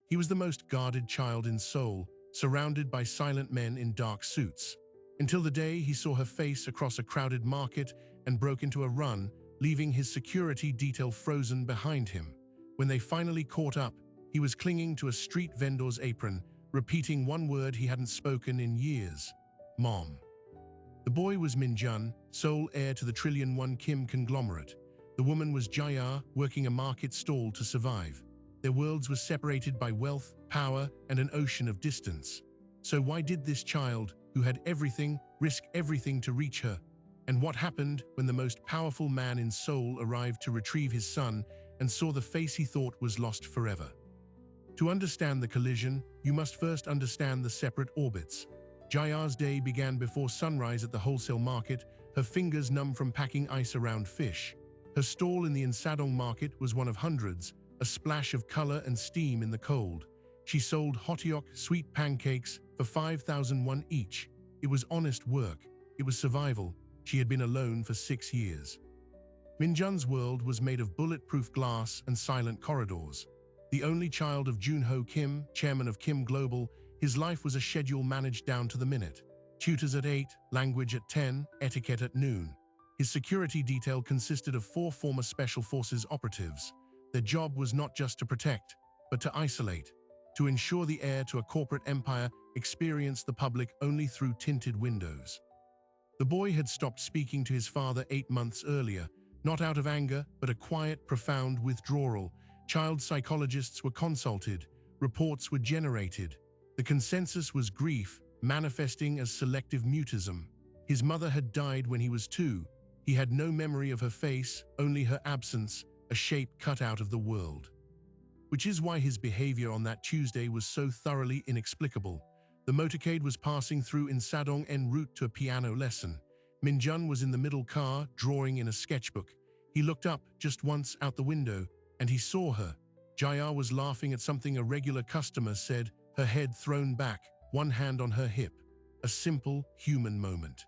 He was the most guarded child in Seoul, surrounded by silent men in dark suits. Until the day he saw her face across a crowded market and broke into a run, leaving his security detail frozen behind him. When they finally caught up, he was clinging to a street vendor's apron, repeating one word he hadn't spoken in years: Mom. The boy was Min-jun, sole heir to the trillion-won Kim conglomerate. The woman was Jaya, working a market stall to survive. Their worlds were separated by wealth, power, and an ocean of distance. So why did this child, who had everything, risk everything to reach her? And what happened when the most powerful man in Seoul arrived to retrieve his son and saw the face he thought was lost forever? To understand the collision, you must first understand the separate orbits. Jaya's day began before sunrise at the wholesale market, her fingers numb from packing ice around fish. Her stall in the Insadong market was one of hundreds, a splash of color and steam in the cold. She sold hotteok, sweet pancakes, for 5,000 won each. It was honest work. It was survival. She had been alone for 6 years. Min-jun's world was made of bulletproof glass and silent corridors. The only child of Junho Kim, chairman of Kim Global, his life was a schedule managed down to the minute. Tutors at 8, language at 10, etiquette at noon. His security detail consisted of 4 former Special Forces operatives. Their job was not just to protect, but to isolate, to ensure the heir to a corporate empire experienced the public only through tinted windows. The boy had stopped speaking to his father 8 months earlier, not out of anger, but a quiet, profound withdrawal. Child psychologists were consulted, reports were generated. The consensus was grief, manifesting as selective mutism. His mother had died when he was 2. He had no memory of her face, only her absence, a shape cut out of the world. Which is why his behavior on that Tuesday was so thoroughly inexplicable. The motorcade was passing through Insadong en route to a piano lesson. Min-jun was in the middle car, drawing in a sketchbook. He looked up just once out the window, and he saw her. Jaya was laughing at something a regular customer said, her head thrown back, one hand on her hip. A simple, human moment.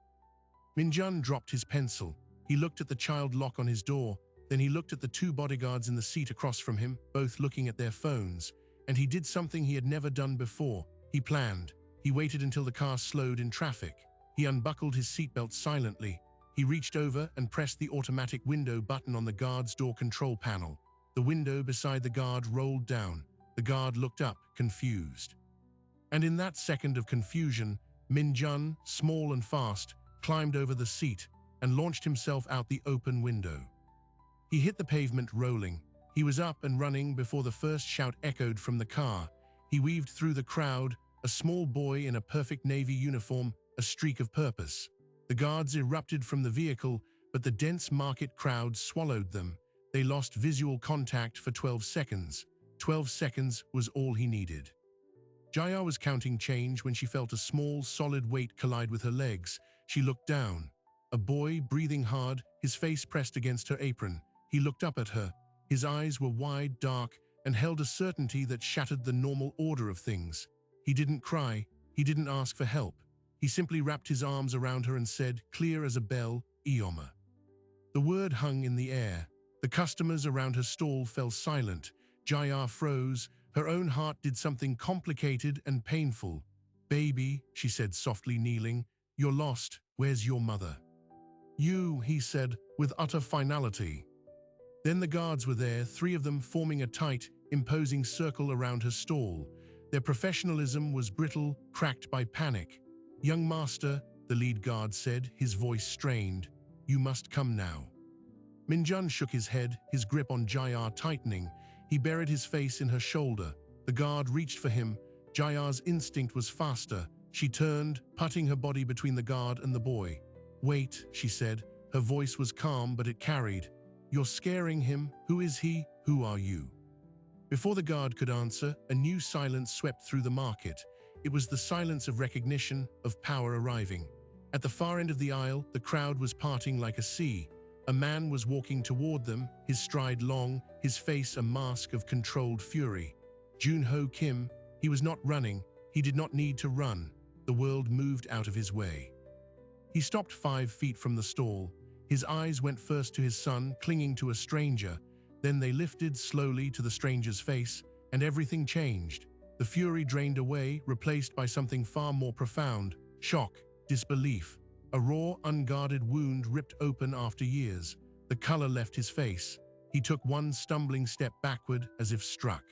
Min-jun dropped his pencil. He looked at the child lock on his door, then he looked at the 2 bodyguards in the seat across from him, both looking at their phones. And he did something he had never done before. He planned. He waited until the car slowed in traffic. He unbuckled his seatbelt silently. He reached over and pressed the automatic window button on the guard's door control panel. The window beside the guard rolled down. The guard looked up, confused. And in that second of confusion, Min-jun, small and fast, climbed over the seat and launched himself out the open window. He hit the pavement rolling. He was up and running before the first shout echoed from the car. He weaved through the crowd, a small boy in a perfect navy uniform, a streak of purpose. The guards erupted from the vehicle, but the dense market crowd swallowed them. They lost visual contact for 12 seconds. 12 seconds was all he needed. Jaya was counting change when she felt a small, solid weight collide with her legs. She looked down. A boy, breathing hard, his face pressed against her apron. He looked up at her. His eyes were wide, dark, and held a certainty that shattered the normal order of things. He didn't cry. He didn't ask for help. He simply wrapped his arms around her and said, clear as a bell, Ioma. The word hung in the air. The customers around her stall fell silent. Jaya froze. Her own heart did something complicated and painful. Baby, she said softly, kneeling, you're lost. Where's your mother? You, he said, with utter finality. Then the guards were there, 3 of them forming a tight, imposing circle around her stall. Their professionalism was brittle, cracked by panic. Young master, the lead guard said, his voice strained, you must come now. Min-jun shook his head, his grip on Jaya tightening. He buried his face in her shoulder. The guard reached for him. Jaya's instinct was faster. She turned, putting her body between the guard and the boy. Wait, she said. Her voice was calm, but it carried. You're scaring him. Who is he? Who are you? Before the guard could answer, a new silence swept through the market. It was the silence of recognition, of power arriving. At the far end of the aisle, the crowd was parting like a sea. A man was walking toward them, his stride long, his face a mask of controlled fury. Junho Kim, he was not running. He did not need to run. The world moved out of his way. He stopped 5 feet from the stall. His eyes went first to his son, clinging to a stranger. Then they lifted slowly to the stranger's face. And everything changed. The fury drained away, replaced by something far more profound: shock, disbelief. A raw, unguarded wound ripped open after years. The color left his face. He took one stumbling step backward, as if struck.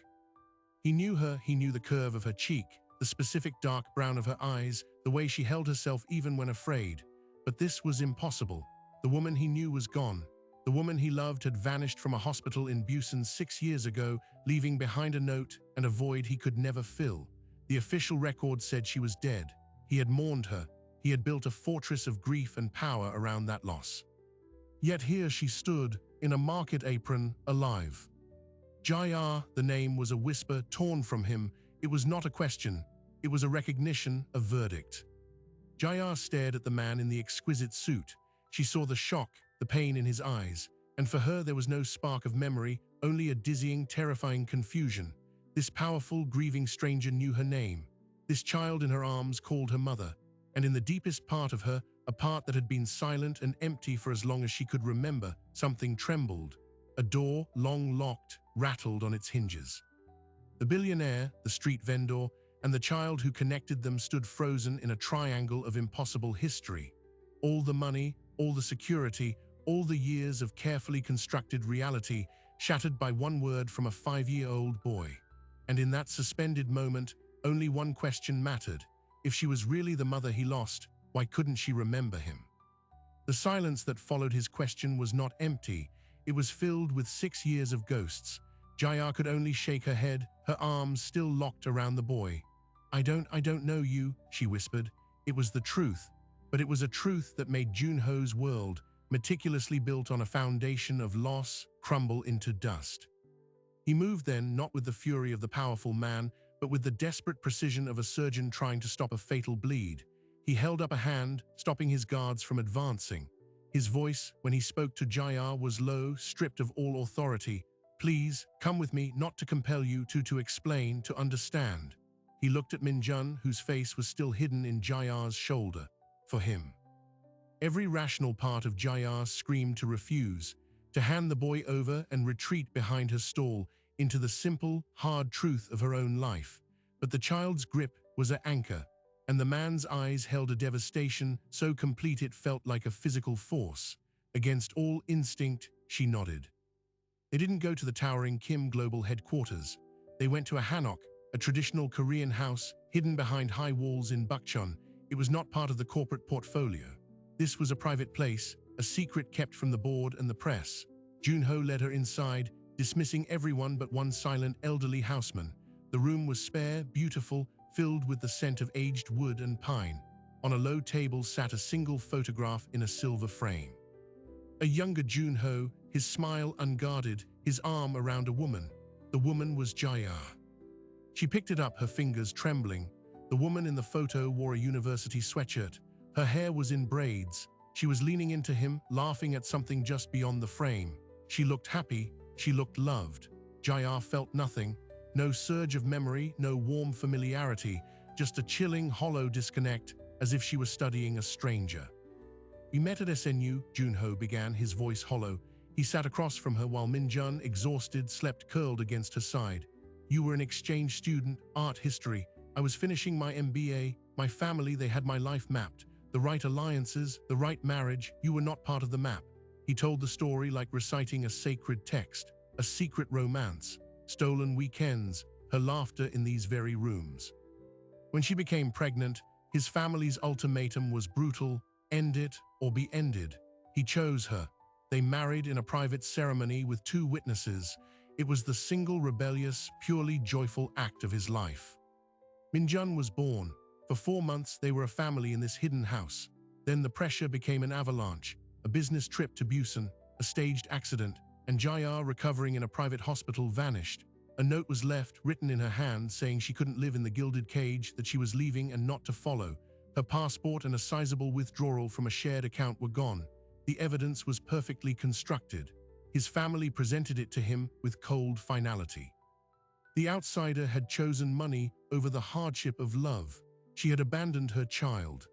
He knew her, he knew the curve of her cheek, the specific dark brown of her eyes, the way she held herself even when afraid. But this was impossible. The woman he knew was gone. The woman he loved had vanished from a hospital in Busan 6 years ago, leaving behind a note and a void he could never fill. The official record said she was dead. He had mourned her. He had built a fortress of grief and power around that loss. Yet here she stood, in a market apron, alive. Jaya, the name was a whisper torn from him. It was not a question. It was a recognition, a verdict. Jaya stared at the man in the exquisite suit. She saw the shock, the pain in his eyes, and for her there was no spark of memory, only a dizzying, terrifying confusion. This powerful, grieving stranger knew her name. This child in her arms called her mother, and in the deepest part of her, a part that had been silent and empty for as long as she could remember, something trembled. A door, long locked, rattled on its hinges. The billionaire, the street vendor, and the child who connected them stood frozen in a triangle of impossible history. All the money, all the security, all the years of carefully constructed reality, shattered by one word from a 5-year-old boy. And in that suspended moment, only one question mattered. If she was really the mother he lost, why couldn't she remember him? The silence that followed his question was not empty. It was filled with 6 years of ghosts. Jaya could only shake her head, her arms still locked around the boy. I don't know you," she whispered. It was the truth, but it was a truth that made Junho's world, meticulously built on a foundation of loss, crumble into dust. He moved then, not with the fury of the powerful man, but with the desperate precision of a surgeon trying to stop a fatal bleed. He held up a hand, stopping his guards from advancing. His voice, when he spoke to Jaya, was low, stripped of all authority. "Please, come with me, not to compel you, to explain, to understand." He looked at Minjun, whose face was still hidden in Jaya's shoulder. For him. Every rational part of Jaya screamed to refuse, to hand the boy over and retreat behind her stall into the simple, hard truth of her own life. But the child's grip was an anchor, and the man's eyes held a devastation so complete it felt like a physical force. Against all instinct, she nodded. They didn't go to the towering Kim Global headquarters. They went to a hanok, a traditional Korean house hidden behind high walls in Bukchon. It was not part of the corporate portfolio. This was a private place, a secret kept from the board and the press. Junho led her inside, dismissing everyone but one silent elderly houseman. The room was spare, beautiful, filled with the scent of aged wood and pine. On a low table sat a single photograph in a silver frame. A younger Junho, his smile unguarded, his arm around a woman. The woman was Jaya. She picked it up, her fingers trembling. The woman in the photo wore a university sweatshirt. Her hair was in braids. She was leaning into him, laughing at something just beyond the frame. She looked happy. She looked loved. Jaya felt nothing. No surge of memory, no warm familiarity, just a chilling, hollow disconnect, as if she was studying a stranger. "We met at SNU," Junho began, his voice hollow. He sat across from her while Minjun, exhausted, slept curled against her side. "You were an exchange student, art history. I was finishing my MBA. My family, they had my life mapped. The right alliances, the right marriage. You were not part of the map." He told the story like reciting a sacred text, a secret romance, stolen weekends, her laughter in these very rooms. When she became pregnant, his family's ultimatum was brutal: end it or be ended. He chose her. They married in a private ceremony with 2 witnesses. It was the single rebellious, purely joyful act of his life. Minjun was born. For 4 months, they were a family in this hidden house. Then the pressure became an avalanche, a business trip to Busan, a staged accident, and Jaya, recovering in a private hospital, vanished. A note was left, written in her hand, saying she couldn't live in the gilded cage, that she was leaving and not to follow. Her passport and a sizable withdrawal from a shared account were gone. The evidence was perfectly constructed. His family presented it to him with cold finality. The outsider had chosen money over the hardship of love. She had abandoned her child.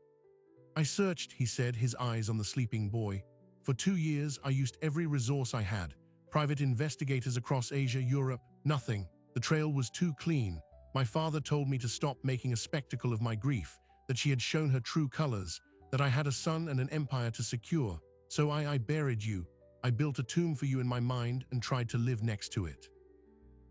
"I searched," he said, his eyes on the sleeping boy. "For 2 years, I used every resource I had. Private investigators across Asia, Europe, nothing. The trail was too clean. My father told me to stop making a spectacle of my grief, that she had shown her true colors, that I had a son and an empire to secure. So I buried you. I built a tomb for you in my mind and tried to live next to it.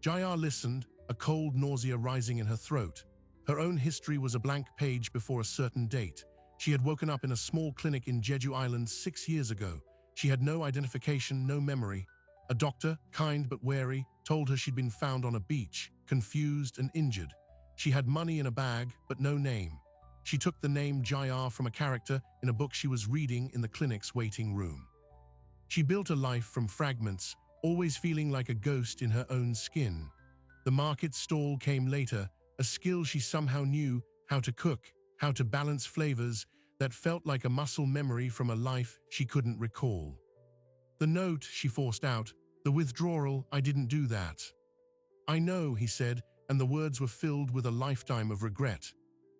Jayar listened, a cold nausea rising in her throat. Her own history was a blank page before a certain date. She had woken up in a small clinic in Jeju Island 6 years ago. She had no identification, no memory. A doctor, kind but wary, told her she'd been found on a beach, confused and injured. She had money in a bag, but no name. She took the name Jayar from a character in a book she was reading in the clinic's waiting room. She built a life from fragments, always feeling like a ghost in her own skin. The market stall came later, a skill she somehow knew, how to cook, how to balance flavors, that felt like a muscle memory from a life she couldn't recall. The note she forced out, the withdrawal, I didn't do that. I know, he said, and the words were filled with a lifetime of regret.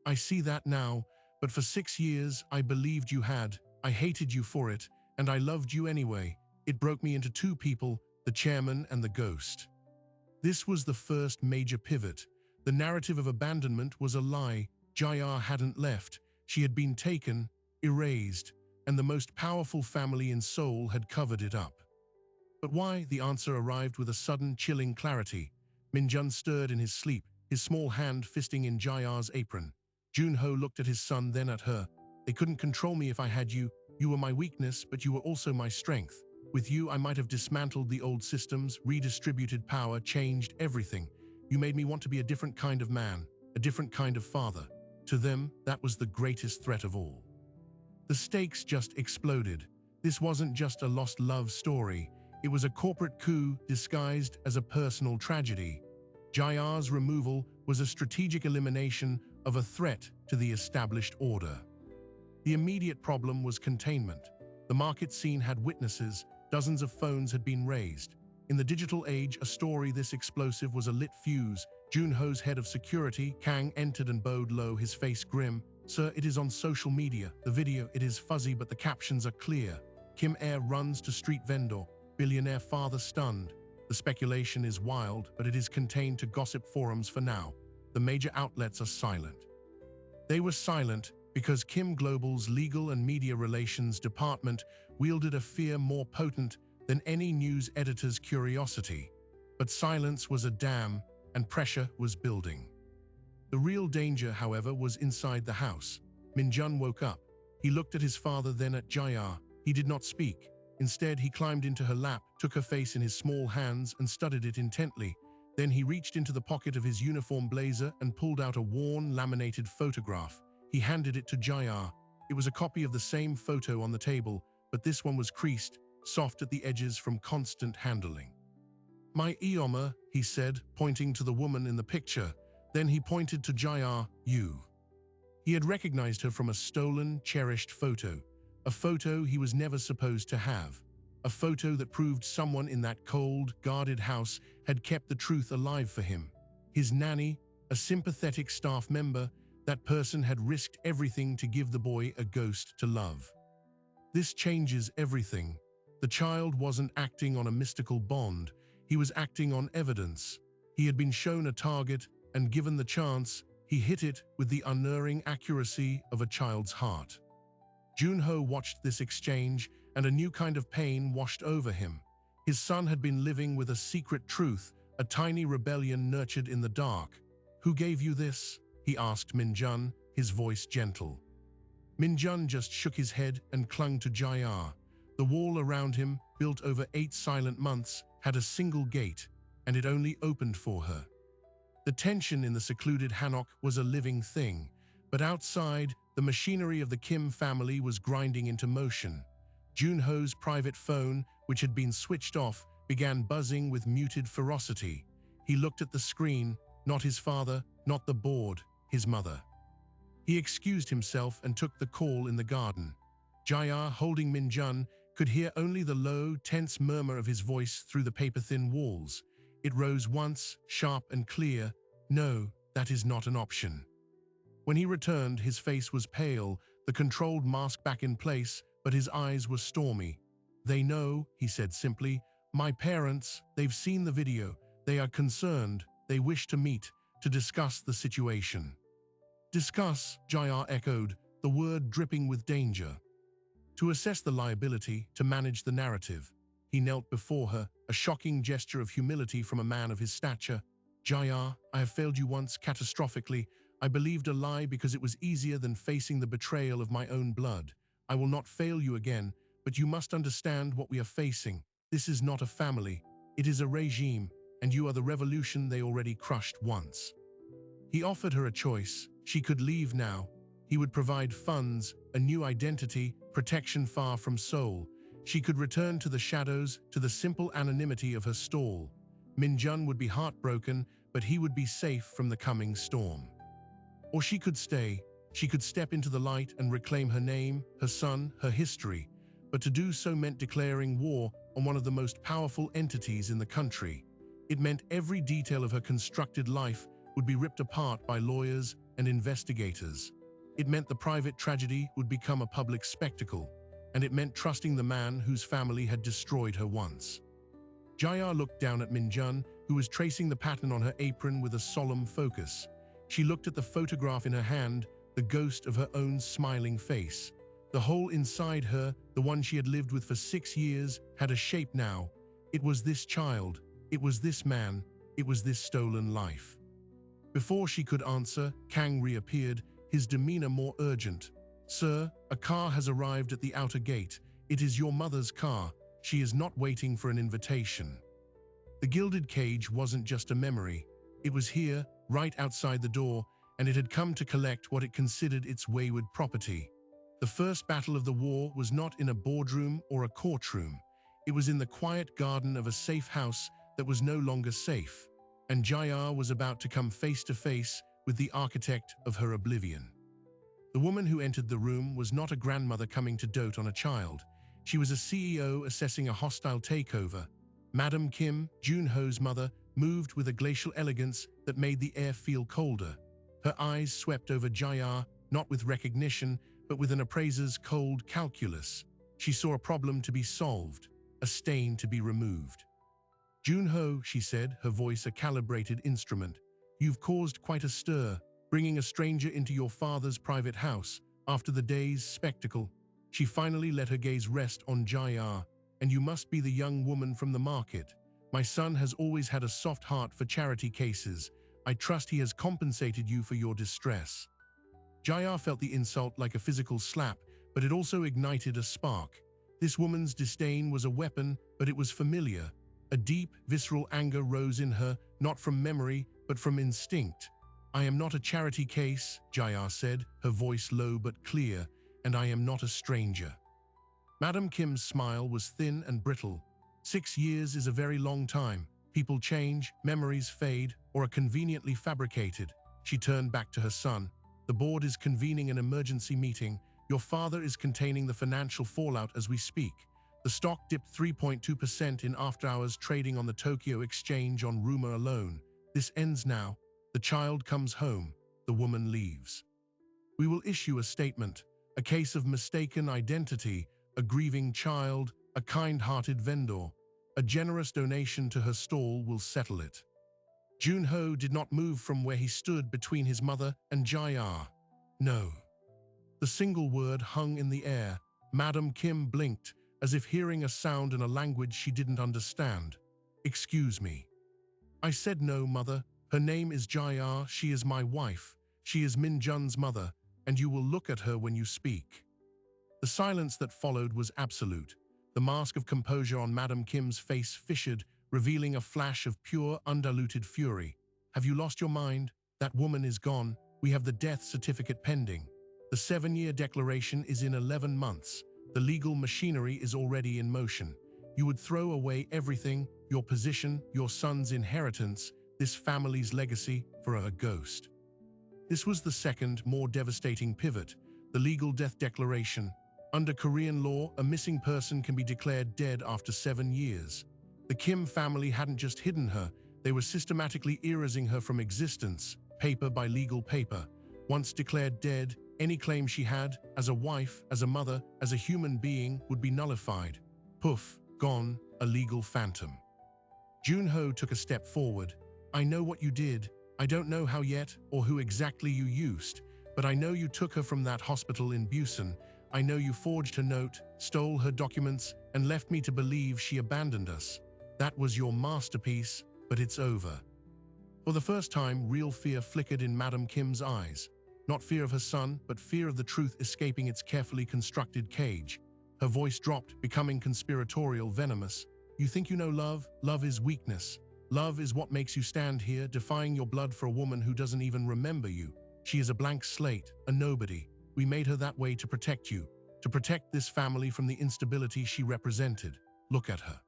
I see that now, but for 6 years I believed you had. I hated you for it, and I loved you anyway. It broke me into two people, the chairman and the ghost. This was the first major pivot. The narrative of abandonment was a lie. Jayar hadn't left. She had been taken, erased, and the most powerful family in Seoul had covered it up. But why? The answer arrived with a sudden, chilling clarity. Minjun stirred in his sleep, his small hand fisting in Jayar's apron. Junho looked at his son, then at her. They couldn't control me if I had you. You were my weakness, but you were also my strength. With you, I might have dismantled the old systems, redistributed power, changed everything. You made me want to be a different kind of man, a different kind of father. To them, that was the greatest threat of all. The stakes just exploded. This wasn't just a lost love story. It was a corporate coup disguised as a personal tragedy. Jayar's removal was a strategic elimination of a threat to the established order. The immediate problem was containment. The market scene had witnesses, dozens of phones had been raised. In the digital age, a story this explosive was a lit fuse. Junho's head of security, Kang, entered and bowed low, his face grim. Sir, it is on social media. The video, it is fuzzy, but the captions are clear. Kim Air runs to street vendor. Billionaire father stunned. The speculation is wild, but it is contained to gossip forums for now. The major outlets are silent. They were silent because Kim Global's legal and media relations department wielded a fear more potent than any news editor's curiosity. But silence was a dam, and pressure was building. The real danger, however, was inside the house. Minjun woke up. He looked at his father, then at Jayar. He did not speak. Instead, he climbed into her lap, took her face in his small hands, and studied it intently. Then he reached into the pocket of his uniform blazer and pulled out a worn, laminated photograph. He handed it to Jayar. It was a copy of the same photo on the table, but this one was creased, soft at the edges from constant handling. My Eoma, he said, pointing to the woman in the picture. Then he pointed to Jayar, you. He had recognized her from a stolen, cherished photo. A photo he was never supposed to have. A photo that proved someone in that cold, guarded house had kept the truth alive for him. His nanny, a sympathetic staff member, that person had risked everything to give the boy a ghost to love. This changes everything. The child wasn't acting on a mystical bond. He was acting on evidence. He had been shown a target, and given the chance, he hit it with the unerring accuracy of a child's heart. Junho watched this exchange, and a new kind of pain washed over him. His son had been living with a secret truth, a tiny rebellion nurtured in the dark. Who gave you this? He asked Minjun, his voice gentle. Minjun just shook his head and clung to Jayar. The wall around him, built over 8 silent months, had a single gate, and it only opened for her. The tension in the secluded hanok was a living thing, but outside, the machinery of the Kim family was grinding into motion. Junho's private phone, which had been switched off, began buzzing with muted ferocity. He looked at the screen, not his father, not the board, his mother. He excused himself and took the call in the garden. Jayar, holding Minjun, could hear only the low, tense murmur of his voice through the paper-thin walls. It rose once, sharp and clear. No, that is not an option. When he returned, his face was pale, the controlled mask back in place, but his eyes were stormy. They know, he said simply. My parents, they've seen the video. They are concerned. They wish to meet, to discuss the situation. Discuss, Jayar echoed, the word dripping with danger. To assess the liability, to manage the narrative. He knelt before her, a shocking gesture of humility from a man of his stature. Jayar, I have failed you once, catastrophically. I believed a lie because it was easier than facing the betrayal of my own blood. I will not fail you again, but you must understand what we are facing. This is not a family. It is a regime, and you are the revolution they already crushed once. He offered her a choice. She could leave now. He would provide funds, a new identity, protection far from Seoul. She could return to the shadows, to the simple anonymity of her stall. Minjun would be heartbroken, but he would be safe from the coming storm. Or she could stay. She could step into the light and reclaim her name, her son, her history. But to do so meant declaring war on one of the most powerful entities in the country. It meant every detail of her constructed life would be ripped apart by lawyers and investigators. It meant the private tragedy would become a public spectacle, and it meant trusting the man whose family had destroyed her once. Jayar looked down at Minjun, who was tracing the pattern on her apron with a solemn focus. She looked at the photograph in her hand, the ghost of her own smiling face. The hole inside her, the one she had lived with for 6 years, had a shape now. It was this child, it was this man, it was this stolen life. Before she could answer, Kang reappeared, his demeanor more urgent. Sir, a car has arrived at the outer gate. It is your mother's car. She is not waiting for an invitation. The gilded cage wasn't just a memory. It was here, right outside the door, and it had come to collect what it considered its wayward property. The first battle of the war was not in a boardroom or a courtroom. It was in the quiet garden of a safe house that was no longer safe. And Jayar was about to come face to face with the architect of her oblivion. The woman who entered the room was not a grandmother coming to dote on a child. She was a CEO assessing a hostile takeover. Madam Kim, Junho's mother, moved with a glacial elegance that made the air feel colder. Her eyes swept over Jayar, not with recognition, but with an appraiser's cold calculus. She saw a problem to be solved, a stain to be removed. Junho, she said, her voice a calibrated instrument. You've caused quite a stir, bringing a stranger into your father's private house after the day's spectacle. She finally let her gaze rest on Jayar. And you must be the young woman from the market. My son has always had a soft heart for charity cases. I trust he has compensated you for your distress. Jayar felt the insult like a physical slap, but it also ignited a spark. This woman's disdain was a weapon, but it was familiar. A deep, visceral anger rose in her, not from memory, but from instinct. I am not a charity case, Jayar said, her voice low but clear, and I am not a stranger. Madam Kim's smile was thin and brittle. 6 years is a very long time. People change, memories fade, or are conveniently fabricated. She turned back to her son. The board is convening an emergency meeting. Your father is containing the financial fallout as we speak. The stock dipped 3.2% in after-hours trading on the Tokyo Exchange on rumor alone. This ends now. The child comes home. The woman leaves. We will issue a statement. A case of mistaken identity, a grieving child, a kind-hearted vendor. A generous donation to her stall will settle it. Junho did not move from where he stood between his mother and Jayar. No. The single word hung in the air. Madam Kim blinked, as if hearing a sound in a language she didn't understand. Excuse me. I said no, mother. Her name is Jayar. She is my wife. She is Minjun's mother, and you will look at her when you speak. The silence that followed was absolute. The mask of composure on Madam Kim's face fissured, revealing a flash of pure, undiluted fury. Have you lost your mind? That woman is gone. We have the death certificate pending. The 7-year declaration is in 11 months. The legal machinery is already in motion. You would throw away everything, your position, your son's inheritance, this family's legacy, for a ghost. This was the second, more devastating pivot, the legal death declaration. Under Korean law, a missing person can be declared dead after 7 years. The Kim family hadn't just hidden her, they were systematically erasing her from existence, paper by legal paper. Once declared dead, any claim she had, as a wife, as a mother, as a human being, would be nullified. Poof, gone, a legal phantom. Junho took a step forward. I know what you did. I don't know how yet or who exactly you used, but I know you took her from that hospital in Busan. I know you forged her note, stole her documents, and left me to believe she abandoned us. That was your masterpiece, but it's over." For the first time, real fear flickered in Madam Kim's eyes. Not fear of her son, but fear of the truth escaping its carefully constructed cage. Her voice dropped, becoming conspiratorial, venomous. "You think you know love? Love is weakness. Love is what makes you stand here, defying your blood for a woman who doesn't even remember you. She is a blank slate, a nobody. We made her that way to protect you, to protect this family from the instability she represented. Look at her.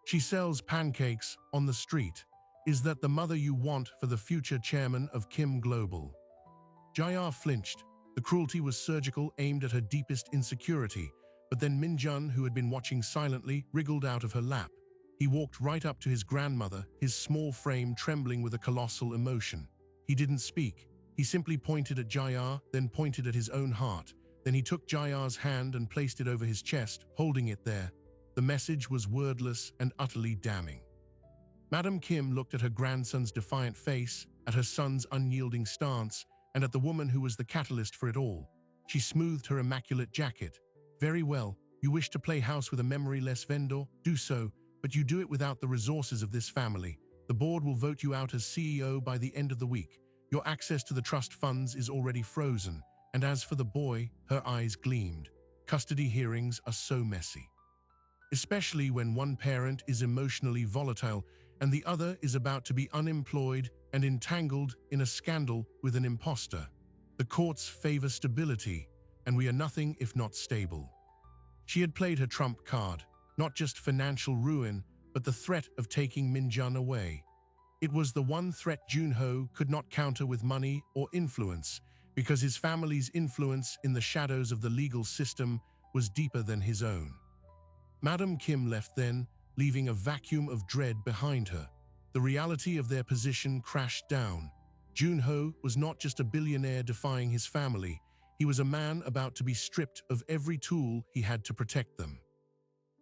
She sells pancakes on the street. Is that the mother you want for the future chairman of Kim Global?" Jae-ah flinched. The cruelty was surgical, aimed at her deepest insecurity. But then Min-jun, who had been watching silently, wriggled out of her lap. He walked right up to his grandmother, his small frame trembling with a colossal emotion. He didn't speak. He simply pointed at Jae-ah, then pointed at his own heart. Then he took Jae-ah's hand and placed it over his chest, holding it there. The message was wordless and utterly damning. Madam Kim looked at her grandson's defiant face, at her son's unyielding stance, and at the woman who was the catalyst for it all. She smoothed her immaculate jacket. "Very well, you wish to play house with a memoryless vendor? Do so, but you do it without the resources of this family. The board will vote you out as CEO by the end of the week. Your access to the trust funds is already frozen. And as for the boy," her eyes gleamed. "Custody hearings are so messy. Especially when one parent is emotionally volatile and the other is about to be unemployed and entangled in a scandal with an imposter. The courts favor stability, and we are nothing if not stable." She had played her trump card, not just financial ruin, but the threat of taking Min-jun away. It was the one threat Junho could not counter with money or influence, because his family's influence in the shadows of the legal system was deeper than his own. Madam Kim left then, leaving a vacuum of dread behind her. The reality of their position crashed down. Junho was not just a billionaire defying his family, he was a man about to be stripped of every tool he had to protect them.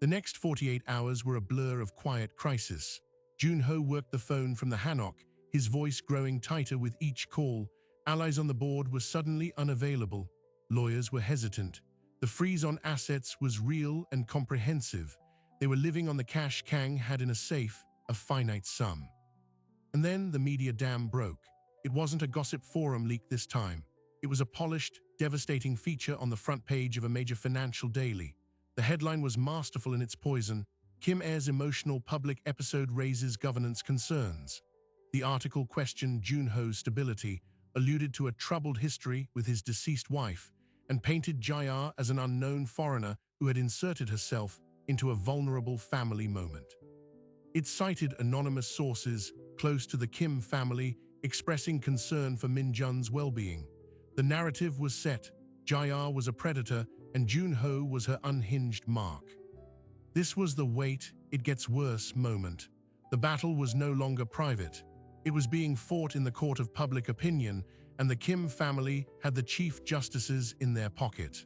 The next 48 hours were a blur of quiet crisis. Junho worked the phone from the Hanok, his voice growing tighter with each call. Allies on the board were suddenly unavailable. Lawyers were hesitant. The freeze on assets was real and comprehensive. They were living on the cash Kang had in a safe, a finite sum. And then the media dam broke. It wasn't a gossip forum leak this time. It was a polished, devastating feature on the front page of a major financial daily. The headline was masterful in its poison. "Kim Air's emotional public episode raises governance concerns." The article questioned Junho's stability, alluded to a troubled history with his deceased wife, and painted Jae-ah as an unknown foreigner who had inserted herself into a vulnerable family moment. It cited anonymous sources close to the Kim family expressing concern for Min-jun's well-being. The narrative was set. Jae-ah was a predator and Junho was her unhinged mark. This was the wait, it gets worse moment. The battle was no longer private. It was being fought in the court of public opinion, and the Kim family had the chief justices in their pocket.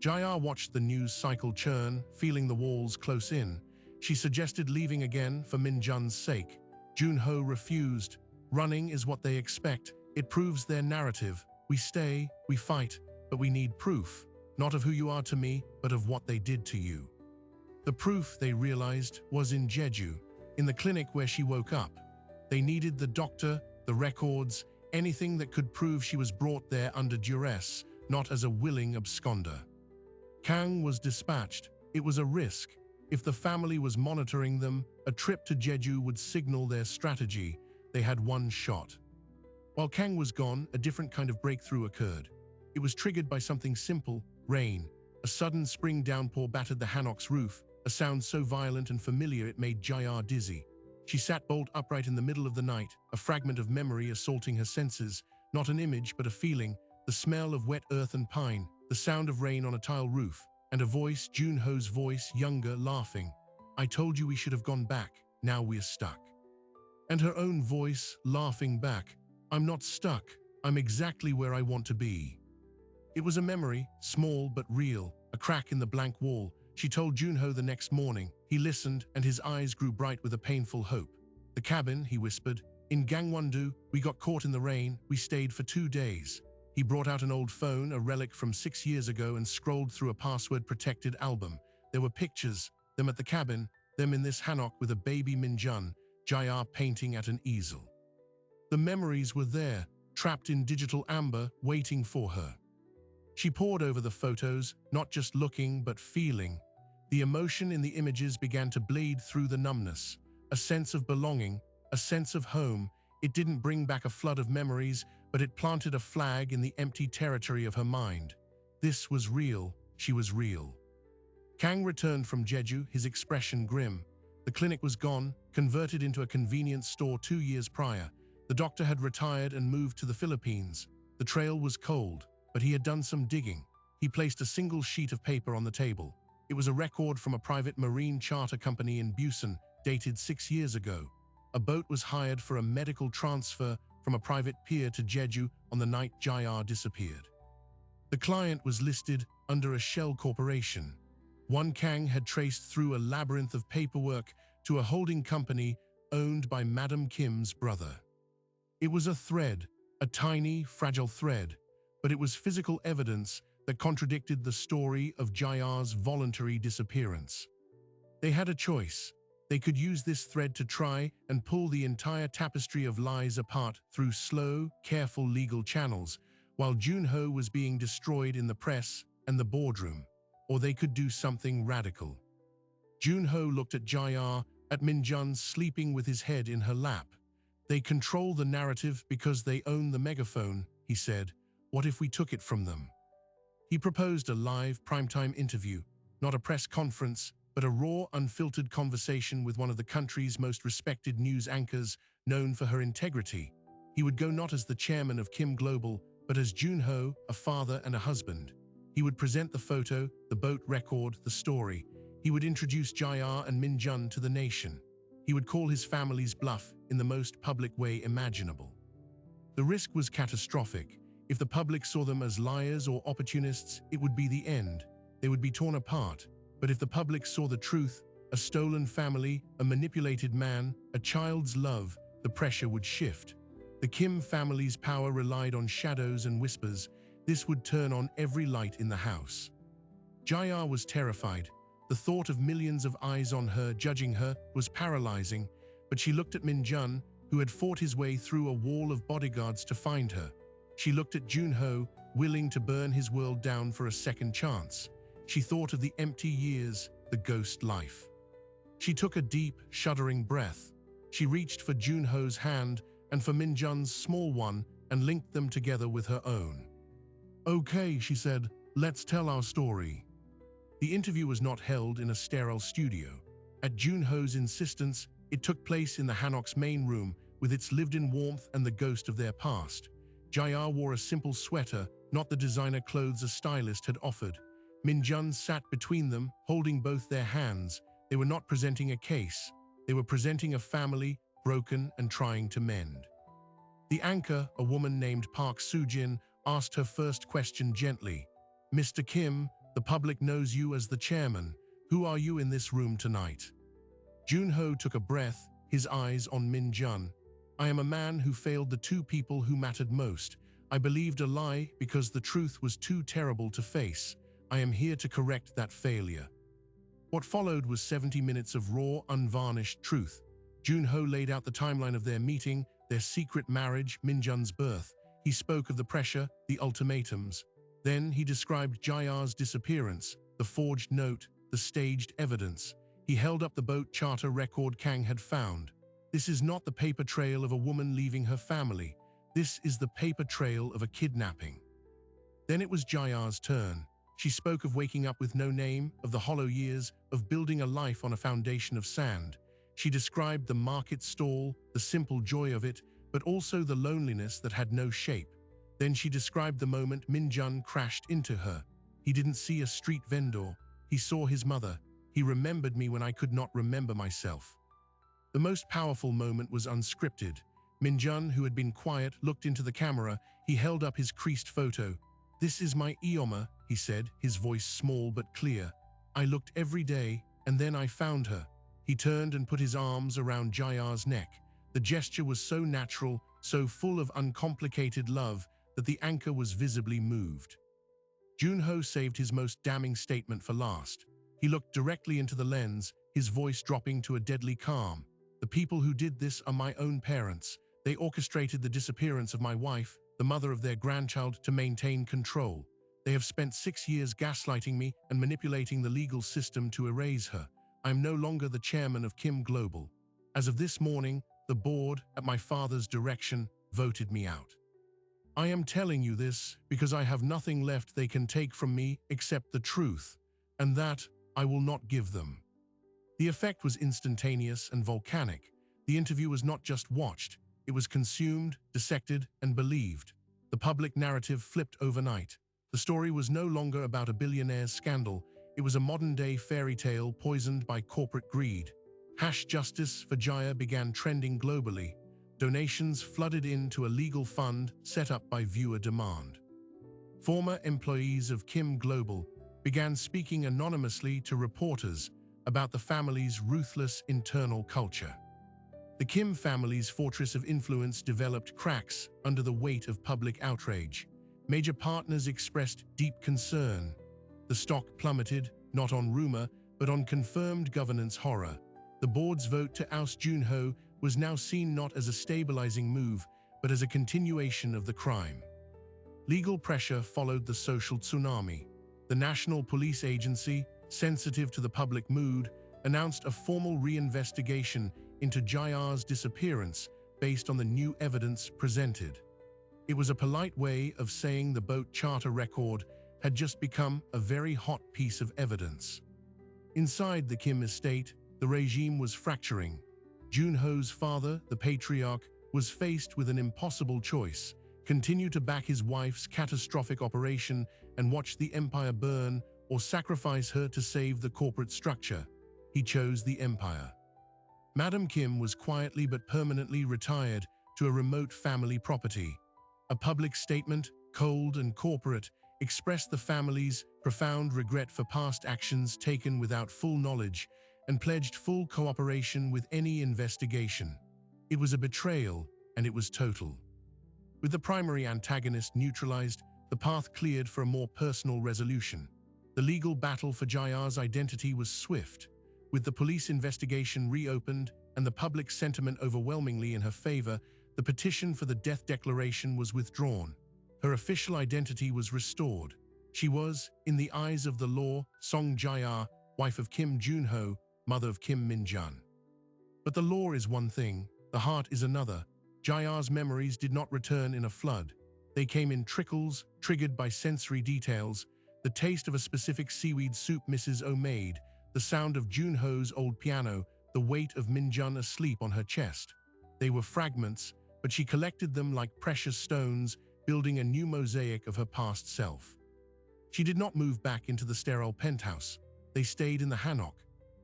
Jae-ah watched the news cycle churn, feeling the walls close in. She suggested leaving again for Min-jun's sake. Junho refused. "Running is what they expect. It proves their narrative. We stay, we fight, but we need proof, not of who you are to me, but of what they did to you." The proof, they realized, was in Jeju, in the clinic where she woke up. They needed the doctor, the records, anything that could prove she was brought there under duress, not as a willing absconder. Kang was dispatched. It was a risk. If the family was monitoring them, a trip to Jeju would signal their strategy. They had one shot. While Kang was gone, a different kind of breakthrough occurred. It was triggered by something simple: rain. A sudden spring downpour battered the Hanok's roof, a sound so violent and familiar it made Jae-ah dizzy. She sat bolt upright in the middle of the night, a fragment of memory assaulting her senses, not an image but a feeling, the smell of wet earth and pine, the sound of rain on a tile roof, and a voice, Junho's voice, younger, laughing. "I told you we should have gone back, now we're stuck." And her own voice, laughing back, "I'm not stuck, I'm exactly where I want to be." It was a memory, small but real, a crack in the blank wall. She told Junho the next morning. He listened, and his eyes grew bright with a painful hope. "The cabin," he whispered, In Gangwon-do, we got caught in the rain. We stayed for 2 days. He brought out an old phone, a relic from 6 years ago, and scrolled through a password-protected album. There were pictures, them at the cabin, them in this hanok with a baby Minjun, Jae-ah painting at an easel. The memories were there, trapped in digital amber, waiting for her. She pored over the photos, not just looking but feeling. The emotion in the images began to bleed through the numbness. A sense of belonging, a sense of home. It didn't bring back a flood of memories, but it planted a flag in the empty territory of her mind. This was real. She was real. Kang returned from Jeju, his expression grim. The clinic was gone, converted into a convenience store 2 years prior. The doctor had retired and moved to the Philippines. The trail was cold, but he had done some digging. He placed a single sheet of paper on the table. It was a record from a private marine charter company in Busan, dated 6 years ago. A boat was hired for a medical transfer from a private pier to Jeju on the night Jae-ah disappeared. The client was listed under a shell corporation. One Kang had traced through a labyrinth of paperwork to a holding company owned by Madam Kim's brother. It was a thread, a tiny, fragile thread, but it was physical evidence that contradicted the story of Jae-ah's voluntary disappearance. They had a choice. They could use this thread to try and pull the entire tapestry of lies apart through slow, careful legal channels, while Junho was being destroyed in the press and the boardroom. Or they could do something radical. Junho looked at Jae-ah, at Minjun sleeping with his head in her lap. They control the narrative because they own the megaphone, he said. What if we took it from them? He proposed a live, primetime interview, not a press conference, but a raw, unfiltered conversation with one of the country's most respected news anchors, known for her integrity. He would go not as the chairman of Kim Global, but as Junho, a father and a husband. He would present the photo, the boat record, the story. He would introduce Jae-ah and Minjun to the nation. He would call his family's bluff in the most public way imaginable. The risk was catastrophic. If the public saw them as liars or opportunists, it would be the end. They would be torn apart. But if the public saw the truth, a stolen family, a manipulated man, a child's love, the pressure would shift. The Kim family's power relied on shadows and whispers. This would turn on every light in the house. Jae-ah was terrified. The thought of millions of eyes on her, judging her, was paralyzing, but she looked at Minjun, who had fought his way through a wall of bodyguards to find her. She looked at Junho, willing to burn his world down for a second chance. She thought of the empty years, the ghost life. She took a deep, shuddering breath. She reached for Junho's hand and for Minjun's small one and linked them together with her own. "Okay," she said, "let's tell our story." The interview was not held in a sterile studio. At Junho's insistence, it took place in the hanok's main room with its lived-in warmth and the ghost of their past. Jae-ah wore a simple sweater, not the designer clothes a stylist had offered. Minjun sat between them, holding both their hands. They were not presenting a case. They were presenting a family, broken and trying to mend. The anchor, a woman named Park Soo-jin, asked her first question gently. "Mr. Kim, the public knows you as the chairman. Who are you in this room tonight?" Junho took a breath, his eyes on Minjun. "I am a man who failed the two people who mattered most. I believed a lie because the truth was too terrible to face. I am here to correct that failure." What followed was 70 minutes of raw, unvarnished truth. Junho laid out the timeline of their meeting, their secret marriage, Minjun's birth. He spoke of the pressure, the ultimatums. Then he described Jae-ah's disappearance, the forged note, the staged evidence. He held up the boat charter record Kang had found. "This is not the paper trail of a woman leaving her family. This is the paper trail of a kidnapping." Then it was Jae-ah's turn. She spoke of waking up with no name, of the hollow years, of building a life on a foundation of sand. She described the market stall, the simple joy of it, but also the loneliness that had no shape. Then she described the moment Minjun crashed into her. "He didn't see a street vendor. He saw his mother. He remembered me when I could not remember myself." The most powerful moment was unscripted. Minjun, who had been quiet, looked into the camera. He held up his creased photo. "This is my Ioma," he said, his voice small but clear. "I looked every day, and then I found her." He turned and put his arms around Jae-ah's neck. The gesture was so natural, so full of uncomplicated love, that the anchor was visibly moved. Junho saved his most damning statement for last. He looked directly into the lens, his voice dropping to a deadly calm. The people who did this are my own parents. They orchestrated the disappearance of my wife, the mother of their grandchild, to maintain control. They have spent 6 years gaslighting me and manipulating the legal system to erase her. I am no longer the chairman of Kim Global. As of this morning, the board, at my father's direction, voted me out. I am telling you this because I have nothing left they can take from me except the truth, and that I will not give them. The effect was instantaneous and volcanic. The interview was not just watched, it was consumed, dissected, and believed. The public narrative flipped overnight. The story was no longer about a billionaire's scandal, it was a modern-day fairy tale poisoned by corporate greed. #Justice for Jaya began trending globally. Donations flooded into a legal fund set up by viewer demand. Former employees of Kim Global began speaking anonymously to reporters about the family's ruthless internal culture. The Kim family's fortress of influence developed cracks under the weight of public outrage. Major partners expressed deep concern. The stock plummeted, not on rumor, but on confirmed governance horror. The board's vote to oust Junho was now seen not as a stabilizing move, but as a continuation of the crime. Legal pressure followed the social tsunami. The National Police Agency, sensitive to the public mood, announced a formal reinvestigation into Jaya's disappearance based on the new evidence presented. It was a polite way of saying the boat charter record had just become a very hot piece of evidence. Inside the Kim estate, the regime was fracturing. Junho's father, the patriarch, was faced with an impossible choice: continue to back his wife's catastrophic operation and watch the empire burn, or sacrifice her to save the corporate structure. He chose the empire. Madam Kim was quietly but permanently retired to a remote family property. A public statement, cold and corporate, expressed the family's profound regret for past actions taken without full knowledge and pledged full cooperation with any investigation. It was a betrayal, and it was total. With the primary antagonist neutralized, the path cleared for a more personal resolution. The legal battle for Jaya's identity was swift. With the police investigation reopened and the public sentiment overwhelmingly in her favor, the petition for the death declaration was withdrawn. Her official identity was restored. She was, in the eyes of the law, Song Jaya, wife of Kim Junho, mother of Kim Min-jun. But the law is one thing, the heart is another. Jaya's memories did not return in a flood. They came in trickles, triggered by sensory details: the taste of a specific seaweed soup Mrs. O made, the sound of Junho's old piano, the weight of Min-jun asleep on her chest. They were fragments, but she collected them like precious stones, building a new mosaic of her past self. She did not move back into the sterile penthouse. They stayed in the hanok.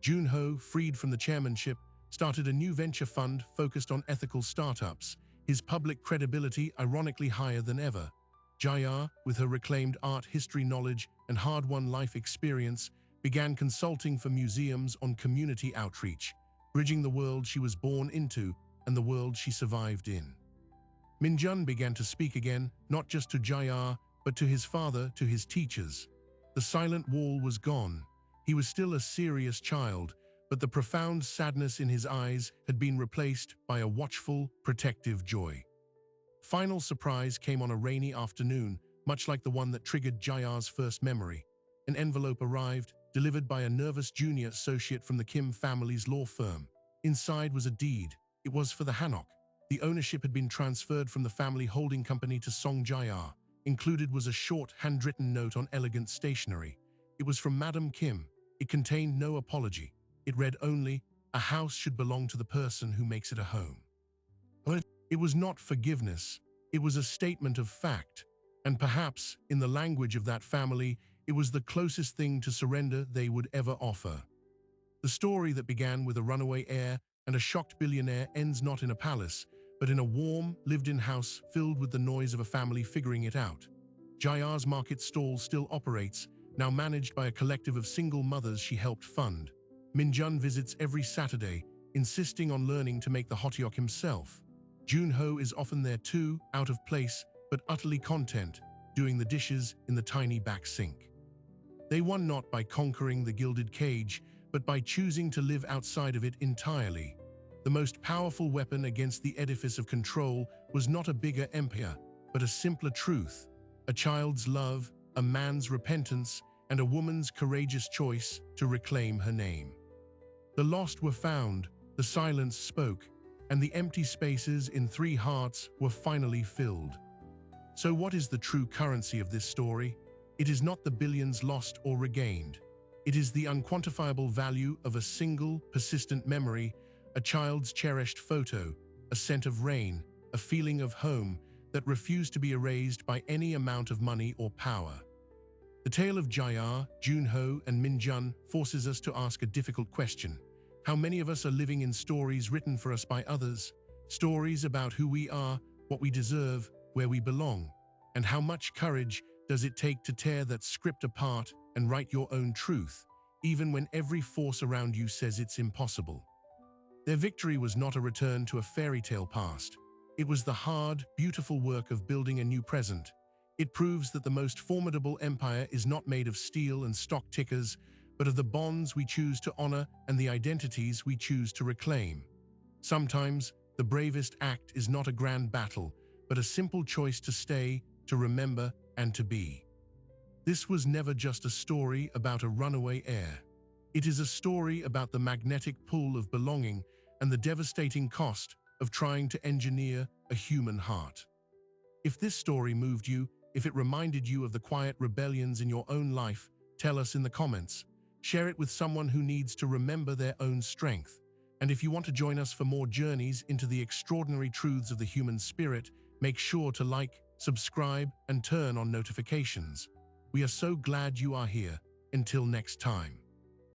Junho, freed from the chairmanship, started a new venture fund focused on ethical startups, his public credibility ironically higher than ever. Jaya, with her reclaimed art history knowledge and hard-won life experience, began consulting for museums on community outreach, bridging the world she was born into and the world she survived in. Min-jun began to speak again, not just to Jaya, but to his father, to his teachers. The silent wall was gone. He was still a serious child, but the profound sadness in his eyes had been replaced by a watchful, protective joy. Final surprise came on a rainy afternoon, much like the one that triggered Jaya's first memory. An envelope arrived, delivered by a nervous junior associate from the Kim family's law firm. Inside was a deed. It was for the hanok. The ownership had been transferred from the family holding company to Song Jaya. Included was a short, handwritten note on elegant stationery. It was from Madam Kim. It contained no apology. It read only, "A house should belong to the person who makes it a home." But it was not forgiveness. It was a statement of fact. And perhaps, in the language of that family, it was the closest thing to surrender they would ever offer. The story that began with a runaway heir and a shocked billionaire ends not in a palace, but in a warm, lived-in house filled with the noise of a family figuring it out. Jaya's market stall still operates, now managed by a collective of single mothers she helped fund. Min-jun visits every Saturday, insisting on learning to make the hotteok himself. Junho is often there too, out of place, but utterly content, doing the dishes in the tiny back sink. They won not by conquering the gilded cage, but by choosing to live outside of it entirely. The most powerful weapon against the edifice of control was not a bigger empire, but a simpler truth, a child's love, a man's repentance, and a woman's courageous choice to reclaim her name. The lost were found, the silence spoke, and the empty spaces in 3 hearts were finally filled. So what is the true currency of this story? It is not the billions lost or regained. It is the unquantifiable value of a single, persistent memory, a child's cherished photo, a scent of rain, a feeling of home that refused to be erased by any amount of money or power. The tale of Jaya, Junho, and Minjun forces us to ask a difficult question. How many of us are living in stories written for us by others? Stories about who we are, what we deserve, where we belong? And how much courage does it take to tear that script apart and write your own truth, even when every force around you says it's impossible? Their victory was not a return to a fairy tale past. It was the hard, beautiful work of building a new present. It proves that the most formidable empire is not made of steel and stock tickers, but of the bonds we choose to honor and the identities we choose to reclaim. Sometimes, the bravest act is not a grand battle, but a simple choice to stay, to remember, and to be. This was never just a story about a runaway heir. It is a story about the magnetic pull of belonging and the devastating cost of trying to engineer a human heart. If this story moved you, if it reminded you of the quiet rebellions in your own life, tell us in the comments. Share it with someone who needs to remember their own strength. And if you want to join us for more journeys into the extraordinary truths of the human spirit, make sure to like, subscribe, and turn on notifications. We are so glad you are here. Until next time.